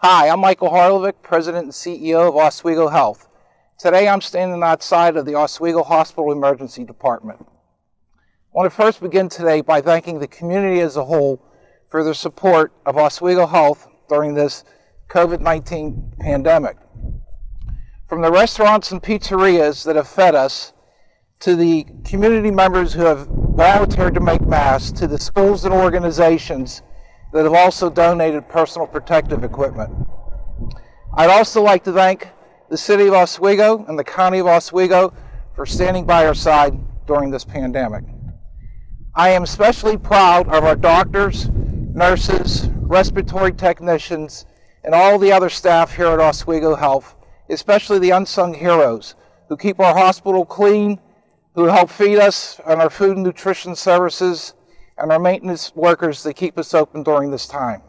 Hi, I'm Michael Harlovic, President and CEO of Oswego Health. Today I'm standing outside of the Oswego Hospital Emergency Department. I want to first begin today by thanking the community as a whole for their support of Oswego Health during this COVID-19 pandemic. From the restaurants and pizzerias that have fed us, to the community members who have volunteered to make masks, to the schools and organizations that have also donated personal protective equipment. I'd also like to thank the City of Oswego and the County of Oswego for standing by our side during this pandemic. I am especially proud of our doctors, nurses, respiratory technicians, and all the other staff here at Oswego Health, especially the unsung heroes who keep our hospital clean, who help feed us on our food and nutrition services, and our maintenance workers that keep us open during this time.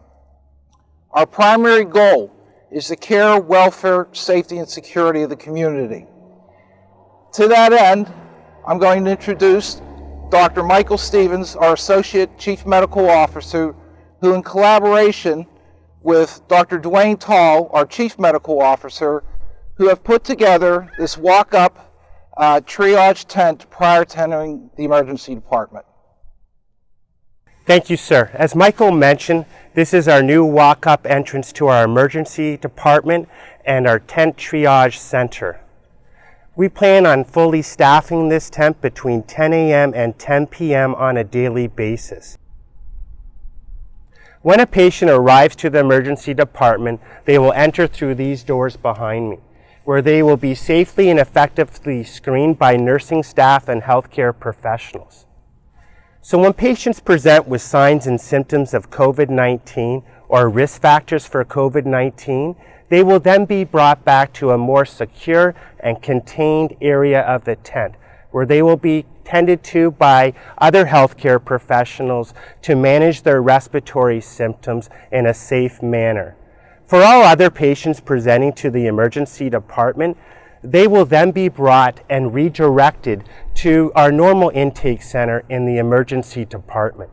Our primary goal is the care, welfare, safety, and security of the community. To that end, I'm going to introduce Dr. Michael Stevens, our Associate Chief Medical Officer, who in collaboration with Dr. Dwayne Tall, our Chief Medical Officer, who have put together this walk-up triage tent prior to entering the emergency department. Thank you, sir. As Michael mentioned, this is our new walk-up entrance to our emergency department and our tent triage center. We plan on fully staffing this tent between 10 a.m. and 10 p.m. on a daily basis. When a patient arrives to the emergency department, they will enter through these doors behind me, where they will be safely and effectively screened by nursing staff and healthcare professionals. So when patients present with signs and symptoms of COVID-19 or risk factors for COVID-19, they will then be brought back to a more secure and contained area of the tent, where they will be tended to by other healthcare professionals to manage their respiratory symptoms in a safe manner. For all other patients presenting to the emergency department, they will then be brought and redirected to our normal intake center in the emergency department.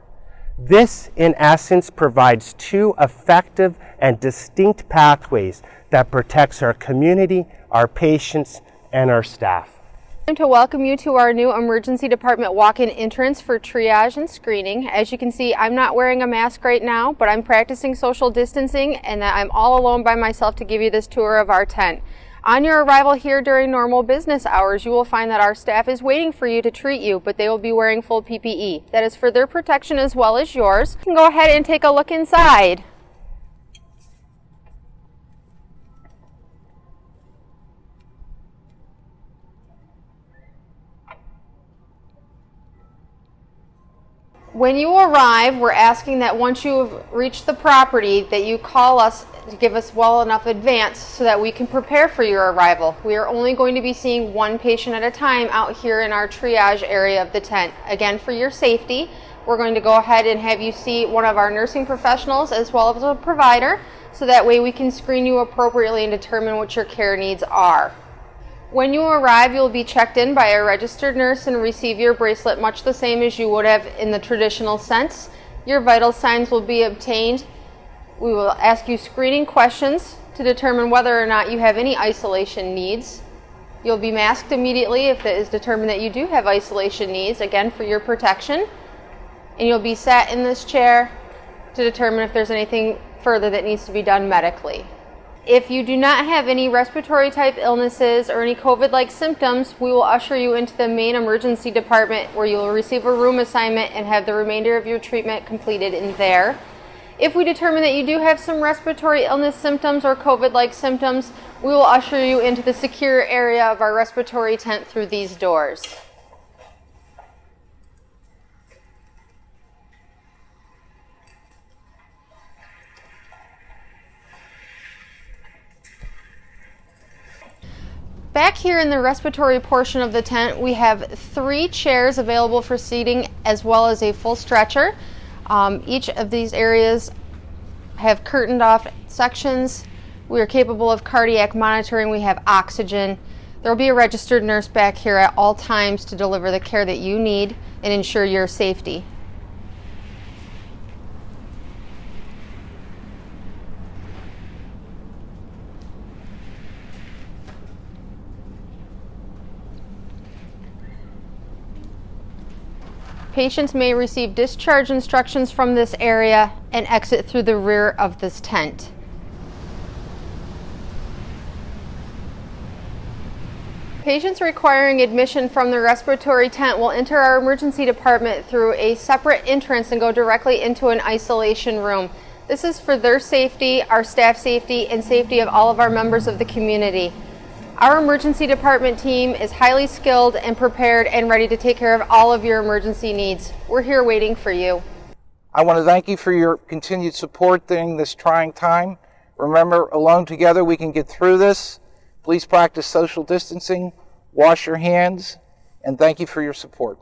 This, in essence, provides two effective and distinct pathways that protects our community, our patients, and our staff. To welcome you to our new emergency department walk-in entrance for triage and screening. As you can see, I'm not wearing a mask right now, but I'm practicing social distancing and that I'm all alone by myself to give you this tour of our tent. On your arrival here during normal business hours, you will find that our staff is waiting for you to treat you, but they will be wearing full PPE. That is for their protection as well as yours. You can go ahead and take a look inside. When you arrive, we're asking that once you have reached the property that you call us to give us well enough advance so that we can prepare for your arrival. We are only going to be seeing one patient at a time out here in our triage area of the tent. Again, for your safety, we're going to go ahead and have you see one of our nursing professionals as well as a provider, so that way we can screen you appropriately and determine what your care needs are. When you arrive, you'll be checked in by a registered nurse and receive your bracelet much the same as you would have in the traditional sense. Your vital signs will be obtained. We will ask you screening questions to determine whether or not you have any isolation needs. You'll be masked immediately if it is determined that you do have isolation needs, again for your protection. And you'll be sat in this chair to determine if there's anything further that needs to be done medically. If you do not have any respiratory type illnesses or any COVID-like symptoms, we will usher you into the main emergency department where you will receive a room assignment and have the remainder of your treatment completed in there. If we determine that you do have some respiratory illness symptoms or COVID-like symptoms, we will usher you into the secure area of our respiratory tent through these doors. Back here in the respiratory portion of the tent, we have 3 chairs available for seating as well as a full stretcher. Each of these areas have curtained off sections. We are capable of cardiac monitoring. We have oxygen. There will be a registered nurse back here at all times to deliver the care that you need and ensure your safety. Patients may receive discharge instructions from this area and exit through the rear of this tent. Patients requiring admission from the respiratory tent will enter our emergency department through a separate entrance and go directly into an isolation room. This is for their safety, our staff safety, and safety of all of our members of the community. Our emergency department team is highly skilled and prepared and ready to take care of all of your emergency needs. We're here waiting for you. I want to thank you for your continued support during this trying time. Remember, alone together we can get through this. Please practice social distancing, wash your hands, and thank you for your support.